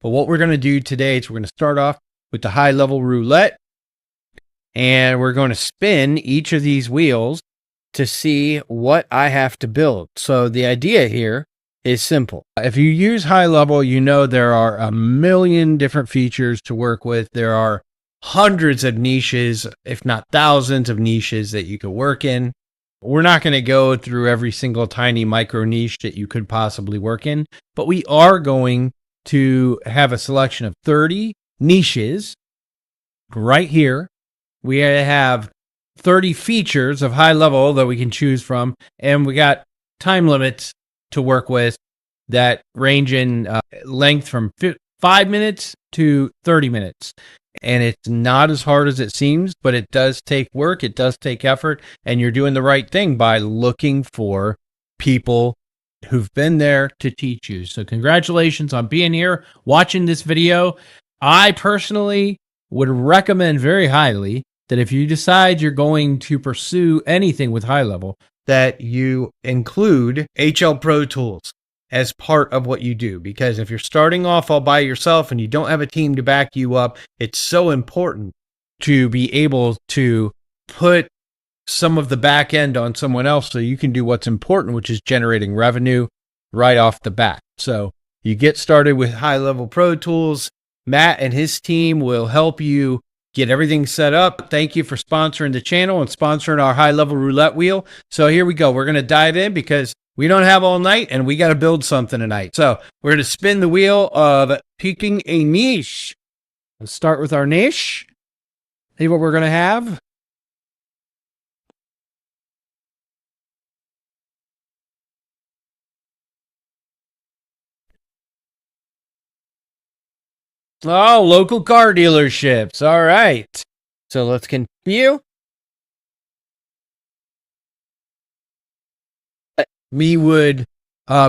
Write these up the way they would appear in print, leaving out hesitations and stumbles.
But what we're going to do today is we're going to start off with the high level roulette, and we're going to spin each of these wheels to see what I have to build. So the idea here is simple. If you use high level, you know there are a million different features to work with. There are hundreds of niches, if not thousands of niches that you could work in. We're not going to go through every single tiny micro niche that you could possibly work in, but we are going to have a selection of 30 niches right here. We have 30 features of high level that we can choose from, and we got time limits to work with that range in length from 5 minutes to 30 minutes. And it's not as hard as it seems, but it does take work. It does take effort. And you're doing the right thing by looking for people who've been there to teach you. So congratulations on being here, watching this video. I personally would recommend very highly that if you decide you're going to pursue anything with high level, that you include HL Pro Tools as part of what you do. Because if you're starting off all by yourself and you don't have a team to back you up, it's so important to be able to put some of the back end on someone else so you can do what's important, which is generating revenue right off the bat. So you get started with high level Pro Tools. Matt and his team will help you get everything set up. Thank you for sponsoring the channel and sponsoring our high level roulette wheel. So here we go. We're going to dive in because we don't have all night and we got to build something tonight. So we're going to spin the wheel of picking a niche. Let's start with our niche. See what we're going to have. Oh, local car dealerships. All right. So let's continue. We would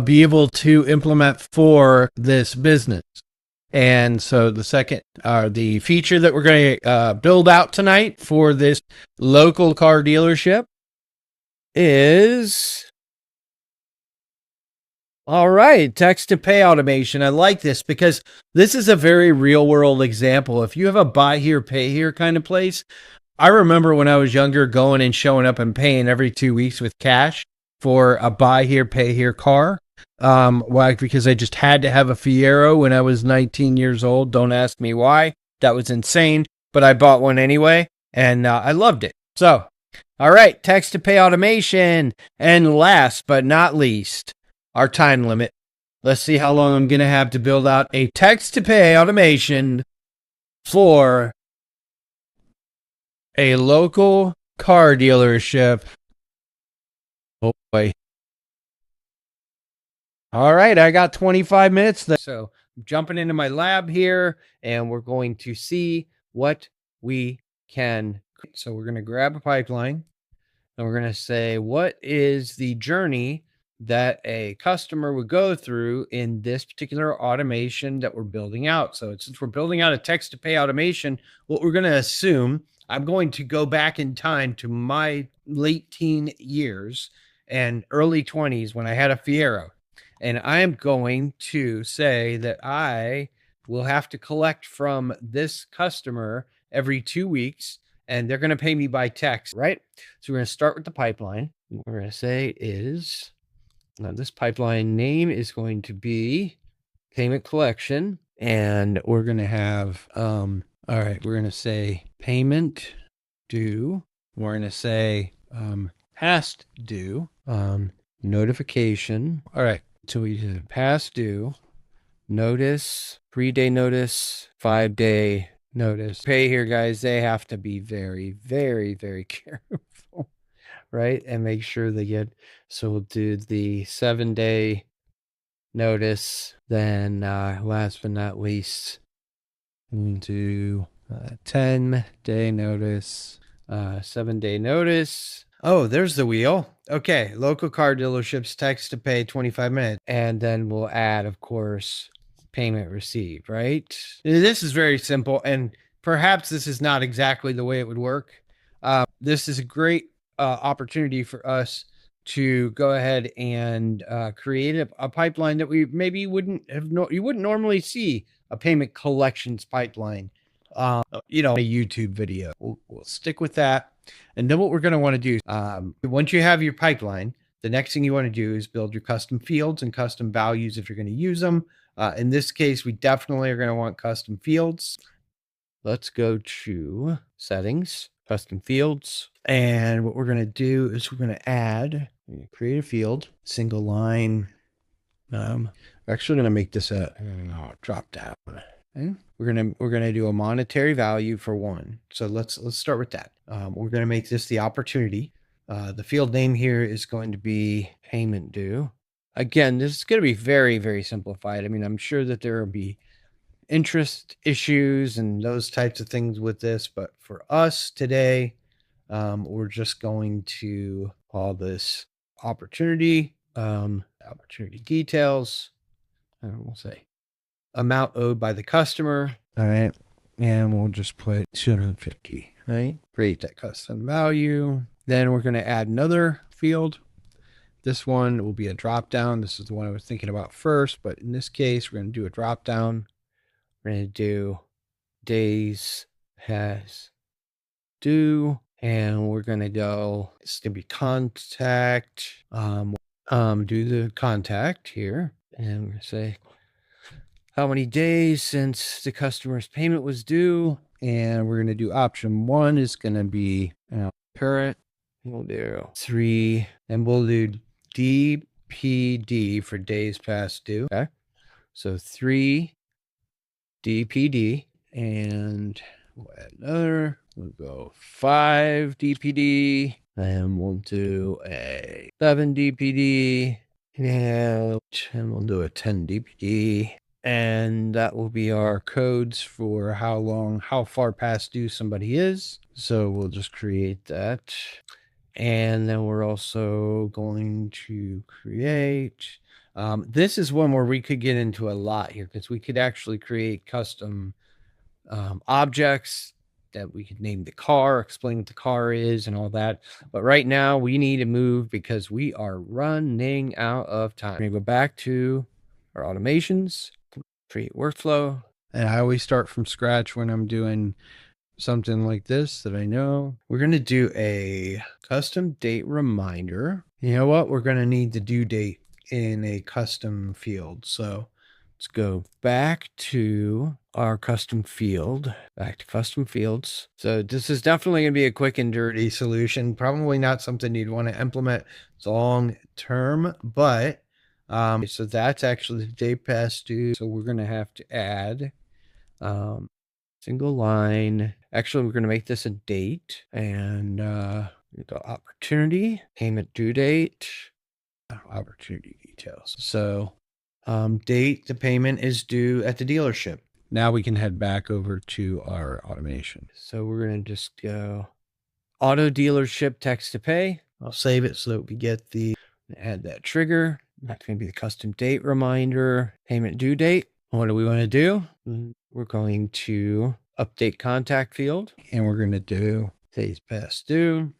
be able to implement for this business. And so the feature that we're going to build out tonight for this local car dealership is, all right, text to pay automation. I like this because this is a very real world example. If you have a buy here, pay here kind of place, I remember when I was younger going and showing up and paying every 2 weeks with cash for a buy here, pay here car. Why? Because I just had to have a Fiero when I was 19 years old. Don't ask me why. That was insane, but I bought one anyway, and I loved it. So, all right, text to pay automation. And last but not least, our time limit. Let's see how long I'm going to have to build out a text to pay automation for a local car dealership. Oh boy. All right, I got 25 minutes. So I'm jumping into my lab here and we're going to see what we can. So we're going to grab a pipeline and we're going to say, what is the journey that a customer would go through in this particular automation that we're building out? So since we're building out a text to pay automation, what we're going to assume, I'm going to go back in time to my late teen years and early 20s when I had a Fiero. And I am going to say that I will have to collect from this customer every 2 weeks, and they're going to pay me by text, right? So we're going to start with the pipeline. What we're going to say is, now this pipeline name is going to be payment collection. And we're going to have, all right, we're going to say payment due. We're going to say past due, notification. All right. So we do past due, notice, 3-day notice, 5-day notice. Pay here, guys, they have to be very, very, very careful, right? And make sure they get, so we'll do the 7-day notice. Then last but not least, we'll do 10-day notice, 7-day notice. Oh, there's the wheel. Okay, local car dealerships, text to pay, 25 minutes. And then we'll add, of course, payment received, right? This is very simple, and perhaps this is not exactly the way it would work. This is a great opportunity for us to go ahead and create a pipeline that we maybe wouldn't normally see a payment collections pipeline, a YouTube video. We'll stick with that. And then what we're going to want to do, once you have your pipeline, the next thing you want to do is build your custom fields and custom values if you're going to use them. In this case, we definitely are going to want custom fields. Let's go to settings, custom fields. And what we're going to do is we're going to create a field, single line. We're actually going to make this a drop down. Okay. We're gonna do a monetary value for 1. So let's start with that. We're gonna make this the opportunity. The field name here is going to be payment due. Again, this is going to be very, very simplified. I mean, I'm sure that there will be interest issues and those types of things with this, but for us today, we're just going to call this opportunity, opportunity details, and we'll say amount owed by the customer. All right. And we'll just put 250, right? Create that custom value. Then we're going to add another field. This one will be a drop down. This is the one I was thinking about first, but in this case, we're going to do a drop down. We're going to do days past due, and we're going to go, it's going to be contact, do the contact here, and we're going to say how many days since the customer's payment was due, and we're going to do option 1 is going to be current. We'll do 3, and we'll do DPD for days past due. Okay, so 3 DPD, and we'll add another. We'll go 5 DPD, and we'll do a 7 DPD, and we'll do a 10 DPD. And that will be our codes for how far past due somebody is. So we'll just create that. And then we're also going to create, this is one where we could get into a lot here, because we could actually create custom objects that we could name the car, explain what the car is and all that. But right now we need to move because we are running out of time. We're going to go back to our automations. Create workflow. And I always start from scratch when I'm doing something like this that I know. We're going to do a custom date reminder. You know what? We're going to need the due date in a custom field. So let's go back to our custom field, back to custom fields. So this is definitely going to be a quick and dirty solution. Probably not something you'd want to implement long term, but so that's actually the day past due. So we're going to have to add single line. Actually, we're going to make this a date, and the opportunity, payment due date, opportunity details. So date, the payment is due at the dealership. Now we can head back over to our automation. So we're going to just go auto dealership text to pay. I'll save it so that we get add that trigger. That's going to be the custom date reminder, payment due date. What do we want to do? We're going to update contact field, and we're going to do days past due.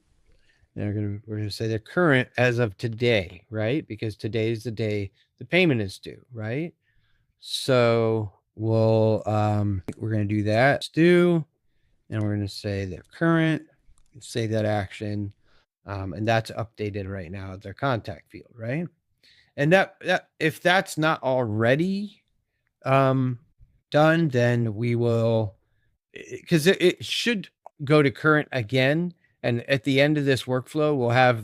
And we're going to say the current as of today, right? Because today is the day the payment is due, right? So we're going to do that. It's due, and we're going to say the current, save that action, and that's updated right now at their contact field, right? And that if that's not already done, then we will, because it should go to current again. And at the end of this workflow, we'll have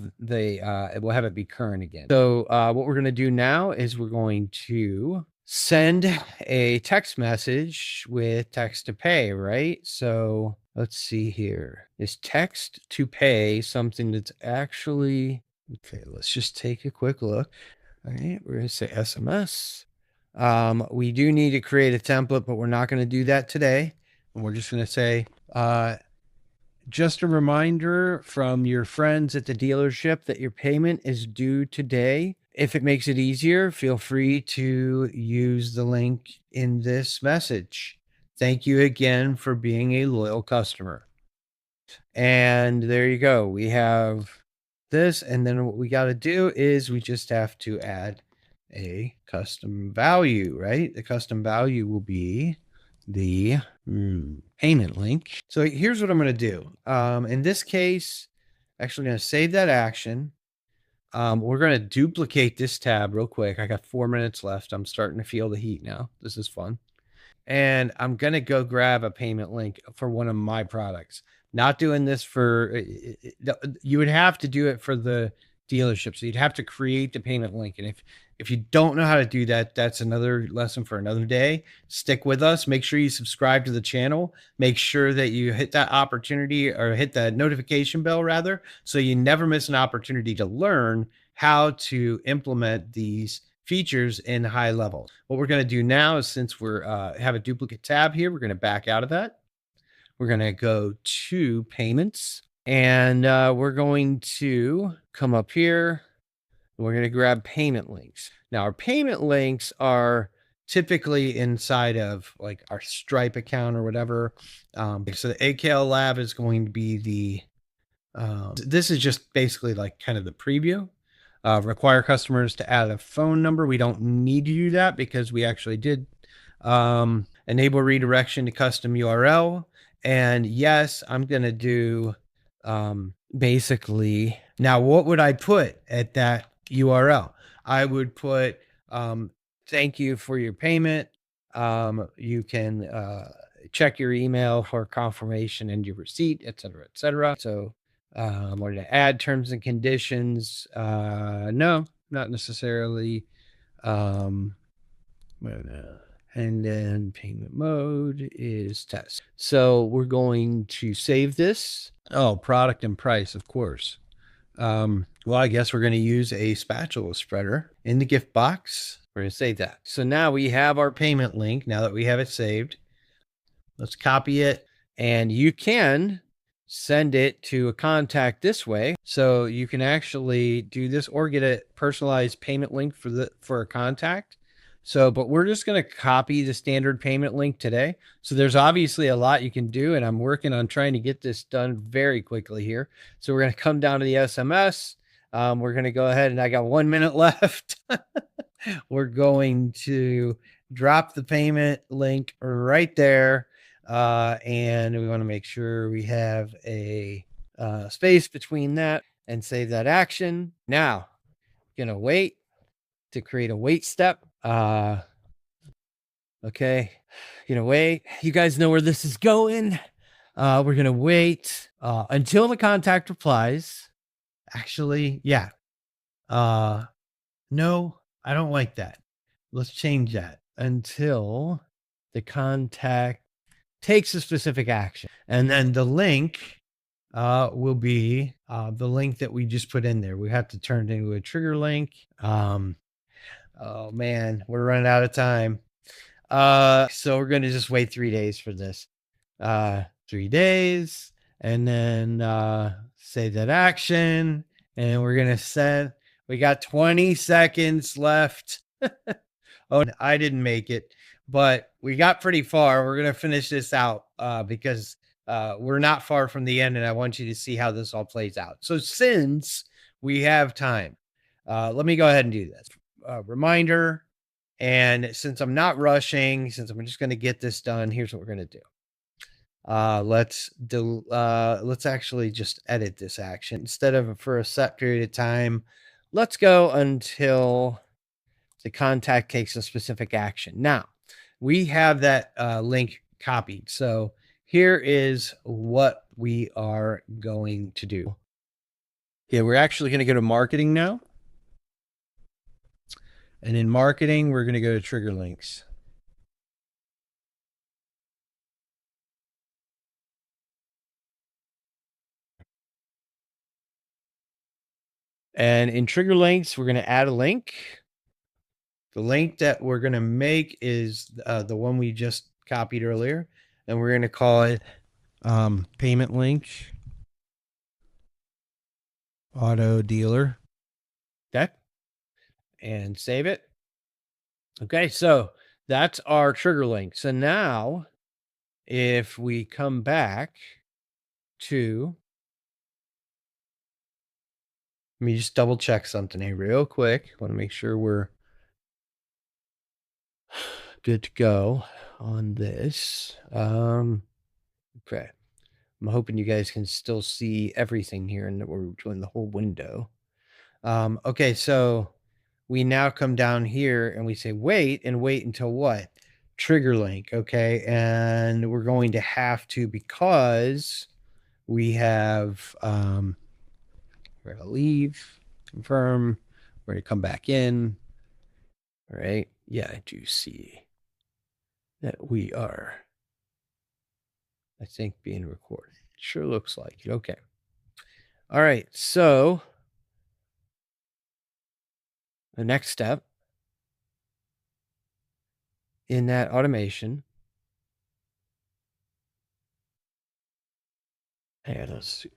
it be current again. So what we're going to do now is we're going to send a text message with text to pay, right? So let's see here. Is text to pay something that's actually, okay, let's just take a quick look. All right, we're going to say SMS. We do need to create a template, but we're not going to do that today. And we're just going to say, just a reminder from your friends at the dealership that your payment is due today. If it makes it easier, feel free to use the link in this message. Thank you again for being a loyal customer. And there you go. We have this, and then what we got to do is we just have to add a custom value, right? The custom value will be the payment link. So here's what I'm going to do. In this case, actually going to save that action. We're going to duplicate this tab real quick. I got 4 minutes left. I'm starting to feel the heat now. This is fun. And I'm going to go grab a payment link for one of my products. Not doing this for, you would have to do it for the dealership. So you'd have to create the payment link. And if you don't know how to do that, that's another lesson for another day. Stick with us. Make sure you subscribe to the channel. Make sure that you hit that opportunity or hit that notification bell rather, so you never miss an opportunity to learn how to implement these features in HighLevel. What we're going to do now is, since we're have a duplicate tab here, we're going to back out of that. We're going to go to payments, and we're going to come up here. We're going to grab payment links. Now, our payment links are typically inside of like our Stripe account or whatever. So the AKL Lab is going to be the, this is just basically like kind of the preview. Require customers to add a phone number. We don't need to do that because we actually did enable redirection to custom URL. And yes, I'm going to do basically, now what would I put at that URL? I would put thank you for your payment. You can check your email for confirmation and your receipt, et cetera, et cetera. So or to add terms and conditions. No, not necessarily. And then payment mode is test. So we're going to save this. Oh, product and price, of course. Well, I guess we're going to use a spatula spreader in the gift box. We're going to save that. So now we have our payment link. Now that we have it saved, let's copy it, and you can send it to a contact this way. So you can actually do this or get a personalized payment link for a contact. So, but we're just going to copy the standard payment link today. So there's obviously a lot you can do, and I'm working on trying to get this done very quickly here. So we're going to come down to the SMS. We're going to go ahead, and I got 1 minute left. We're going to drop the payment link right there. And we want to make sure we have a space between that and save that action. Now, gonna wait to create a wait step. Okay, gonna wait. You guys know where this is going. We're gonna wait until the contact replies. Actually, yeah. No, I don't like that. Let's change that until the contact takes a specific action. And then the link will be the link that we just put in there. We have to turn it into a trigger link. Oh man, we're running out of time. So we're going to just wait 3 days for this. 3 days, and then save that action. And we're going to send, we got 20 seconds left. Oh, I didn't make it, but we got pretty far. We're going to finish this out because we're not far from the end, and I want you to see how this all plays out. So since we have time, let me go ahead and do this. Reminder. And since I'm not rushing, since I'm just going to get this done, here's what we're going to do. Let's actually just edit this action. Instead of for a set period of time, let's go until the contact takes a specific action. Now, we have that link copied. So here is what we are going to do. Yeah, we're actually going to go to marketing now. And in marketing, we're going to go to trigger links. And in trigger links, we're going to add a link. The link that we're going to make is the one we just copied earlier. And we're going to call it payment link auto dealer. Okay. And save it. Okay, so that's our trigger link. So now if we come back to, let me just double check something here real quick. Want to make sure we're good to go. on this. Okay. I'm hoping you guys can still see everything here and that we're doing the whole window. Okay, so we now come down here and we say wait and wait until what? Trigger link. Okay. And we're going to have to, because we have, we're going to leave, confirm, we're going to come back in. All right. Yeah, I do see that we are, I think, being recorded. Sure looks like it. Okay. All right. So the next step in that automation. Hey, let's see.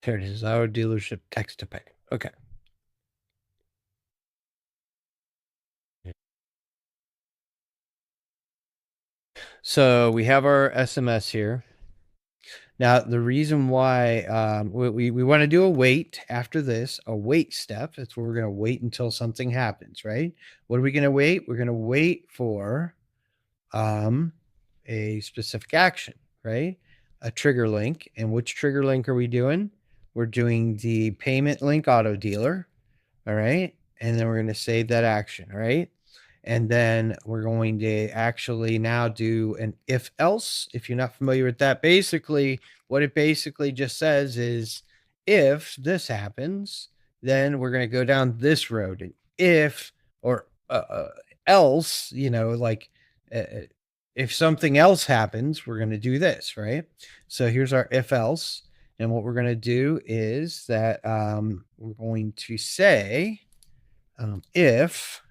There it is. Our dealership text to pay. Okay. So we have our SMS here. Now, the reason why we want to do a wait after this, a wait step. That's where we're going to wait until something happens, right? What are we going to wait? We're going to wait for a specific action, right? A trigger link. And which trigger link are we doing? We're doing the payment link auto dealer. All right. And then we're going to save that action. All right. And then we're going to actually now do an if else. If you're not familiar with that, basically what it basically just says is if this happens, then we're going to go down this road. And if or else, like uh, if something else happens, we're going to do this, right? So here's our if else. And what we're going to do is that we're going to say if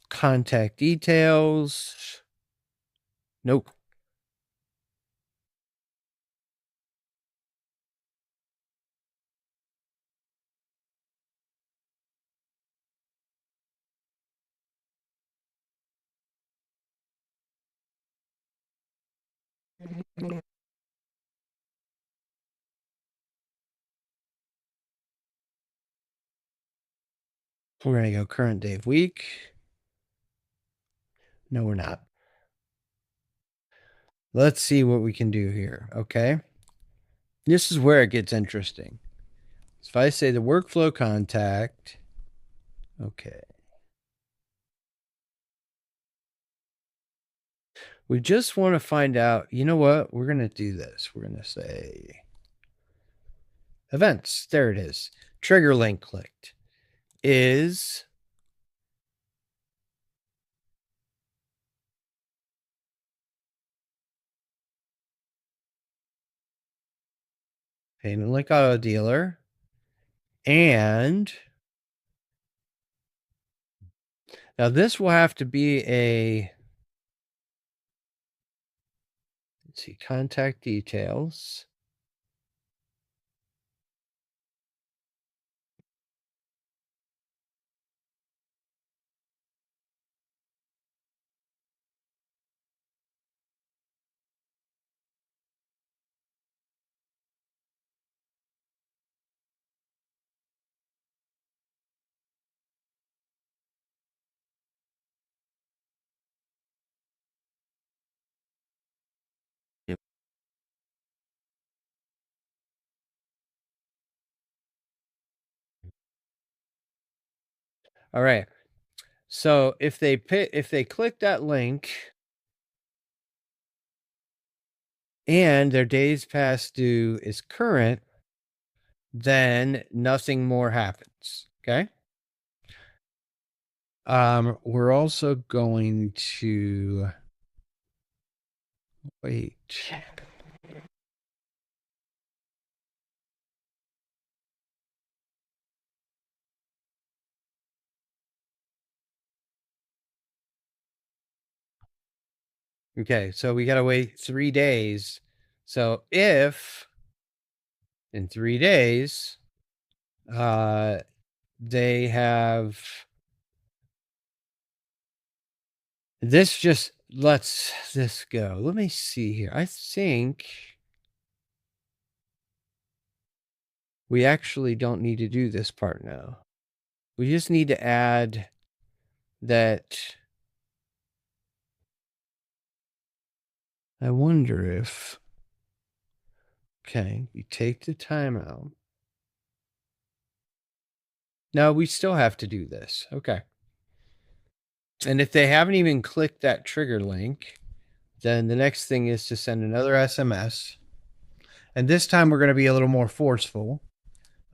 contact details. Nope. We're going to go current day of week. No, we're not. Let's see what we can do here. Okay. This is where it gets interesting. So if I say the workflow contact, okay. We just want to find out, you know what? We're going to do this. We're going to say events. There it is. Trigger link clicked is payment link auto dealer. And now this will have to be a, let's see, contact details. Yep. All right. So if they click that link and their days past due is current, then nothing more happens. Okay. We're also going to Wait. Okay, so we gotta wait 3 days. So if in 3 days, uh, they have this just lets this go. Let me see here. I think we actually don't need to do this part now. We just need to add that. I wonder if, okay, we take the time out. No, we still have to do this. Okay. And if they haven't even clicked that trigger link, then the next thing is to send another SMS. And this time we're going to be a little more forceful.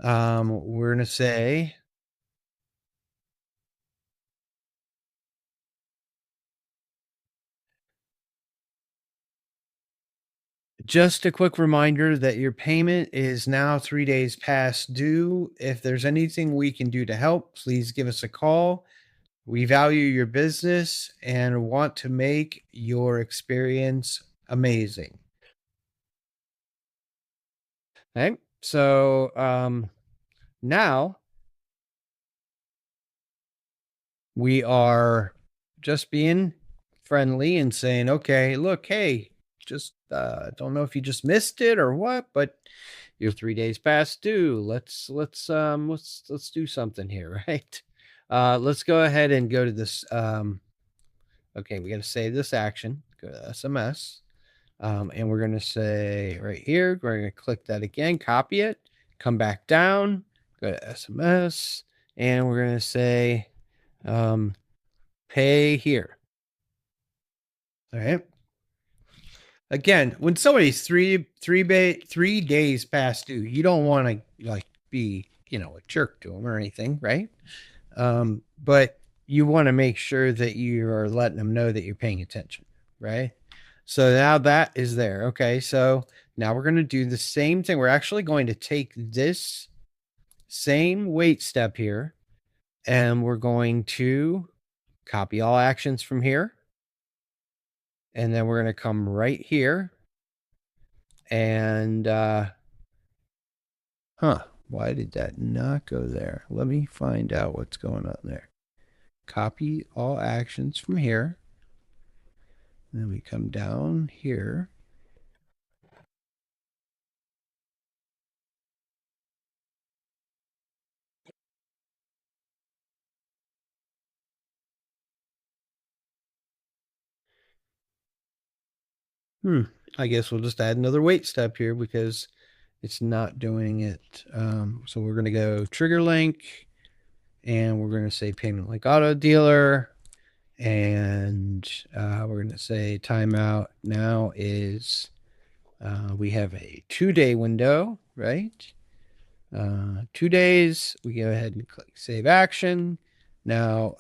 We're going to say, just a quick reminder that your payment is now 3 days past due. If there's anything we can do to help, please give us a call. We value your business and want to make your experience amazing. Okay. So now we are just being friendly and saying, okay, look, hey, just don't know if you just missed it or what, but you're 3 days past due. Let's do something here, right? Let's go ahead and go to this. Okay, we got to save this action. Go to SMS. And we're going to say right here, we're going to click that again, copy it, come back down, go to SMS, and we're going to say pay here. All right. Again, when somebody's three days past due, you don't want to like be, a jerk to them or anything, right? But you want to make sure that you are letting them know that you're paying attention, right? So now that is there. Okay. So now we're going to do the same thing. We're actually going to take this same wait step here and we're going to copy all actions from here. And then we're going to come right here and, why did that not go there? Let me find out what's going on there. Copy all actions from here. Then we come down here. I guess we'll just add another wait step here because it's not doing it. So we're going to go trigger link and we're going to say payment like auto dealer. And we're going to say timeout now is we have a 2-day window, right? 2 days. We go ahead and click save action. Now,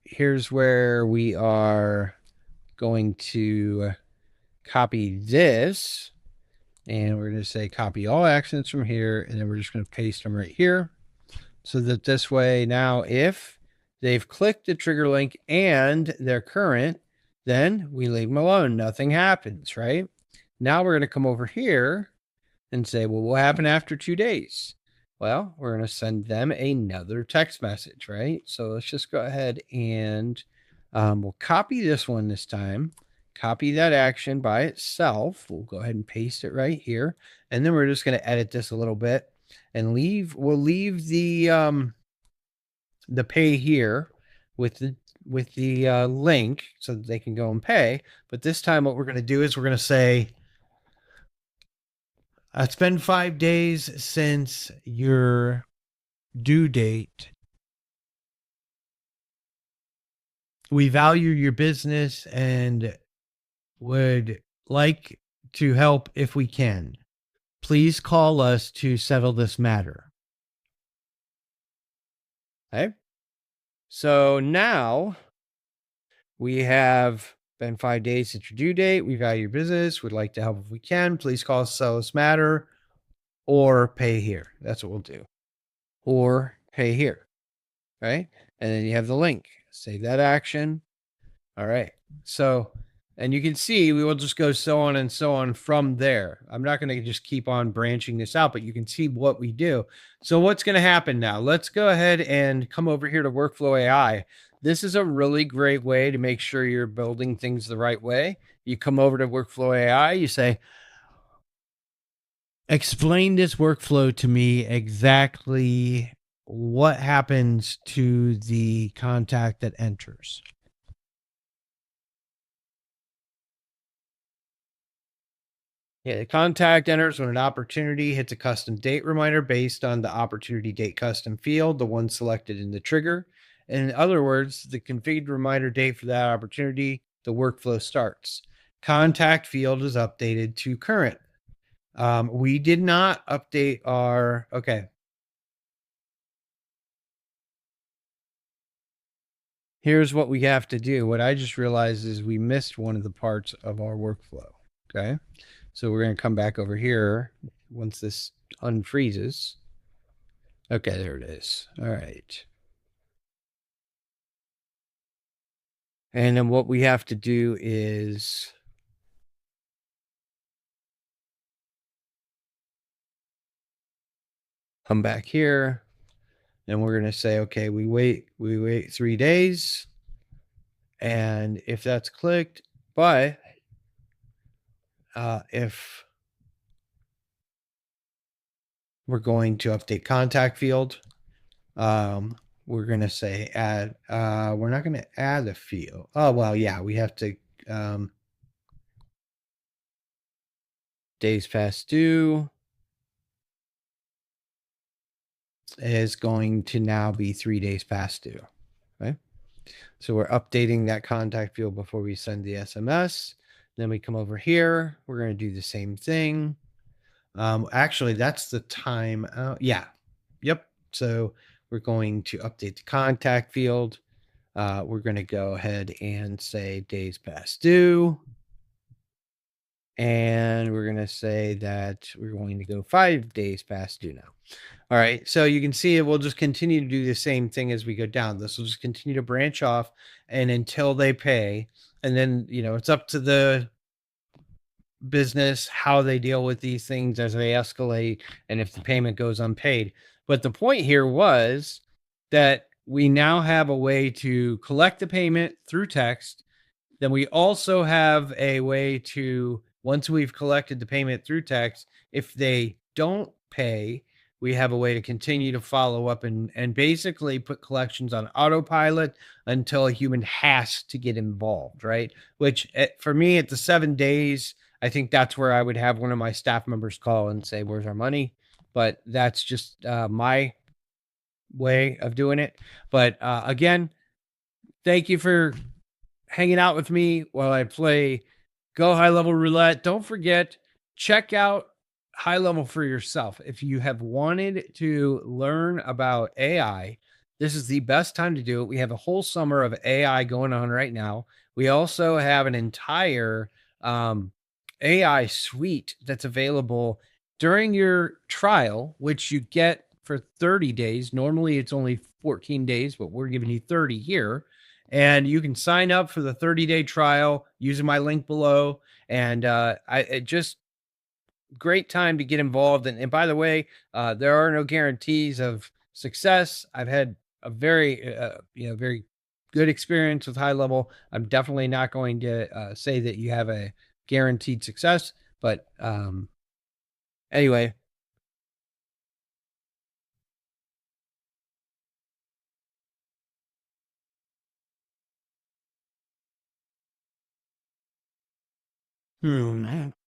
here's where we are going to copy this. And we're going to say copy all actions from here. And then we're just going to paste them right here. So that this way now, if they've clicked the trigger link and they're current, then we leave them alone. Nothing happens, right? Now we're going to come over here and say, well, what happened after 2 days? Well, we're going to send them another text message, right? So let's just go ahead and we'll copy this one this time. Copy that action by itself. We'll go ahead and paste it right here. And then we're just going to edit this a little bit and we'll leave the pay here with the link so that they can go and pay. But this time what we're going to do is we're going to say, it's been 5 days since your due date. We value your business and would like to help if we can. Please call us to settle this matter. Okay. So now we have Been 5 days since your due date. We value your business. Would like to help if we can. Please call us, sell us matter, or pay here. That's what we'll do. Or pay here. Right. And then you have the link. Save that action. All right. So, and you can see we will just go so on and so on from there. I'm not going to just keep on branching this out, but you can see what we do. So what's going to happen now? Let's go ahead and come over here to Workflow AI. This is a really great way to make sure you're building things the right way. You come over to Workflow AI, you say, explain this workflow to me exactly what happens to the contact that enters. Yeah, the contact enters when an opportunity hits a custom date reminder based on the opportunity date custom field, the one selected in the trigger. In other words, the configured reminder date for that opportunity, the workflow starts. Contact field is updated to current. We did not update our, okay. Here's what we have to do. What I just realized is we missed one of the parts of our workflow. Okay. So we're going to come back over here once this unfreezes. Okay, there it is. All right. And then what we have to do is come back here and we're going to say, okay, we wait 3 days. And if that's clicked, but if we're going to update contact field, we're going to say add, we're not going to add a field. Oh, well, yeah, we have to, days past due is going to now be 3 days past due. Okay. So we're updating that contact field before we send the SMS. Then we come over here. We're going to do the same thing. Actually, that's the time. Yeah. Yep. So we're going to update the contact field. We're going to go ahead and say days past due. And we're going to say that we're going to go 5 days past due now. All right. So you can see it will just continue to do the same thing as we go down. This will just continue to branch off and until they pay. And then, it's up to the business how they deal with these things as they escalate and if the payment goes unpaid. But the point here was that we now have a way to collect the payment through text. Then we also have a way to, once we've collected the payment through text, if they don't pay, we have a way to continue to follow up and basically put collections on autopilot until a human has to get involved, right? Which for me at the 7 days, I think that's where I would have one of my staff members call and say, where's our money? But that's just my way of doing it. But again, thank you for hanging out with me while I play Go High Level Roulette. Don't forget, check out High Level for yourself. If you have wanted to learn about AI, this is the best time to do it. We have a whole summer of AI going on right now. We also have an entire AI suite that's available during your trial, which you get for 30 days. Normally it's only 14 days, but we're giving you 30 here. And you can sign up for the 30-day trial using my link below. And it just great time to get involved. And by the way, there are no guarantees of success. I've had a very, very good experience with High Level. I'm definitely not going to say that you have a guaranteed success, but anyway.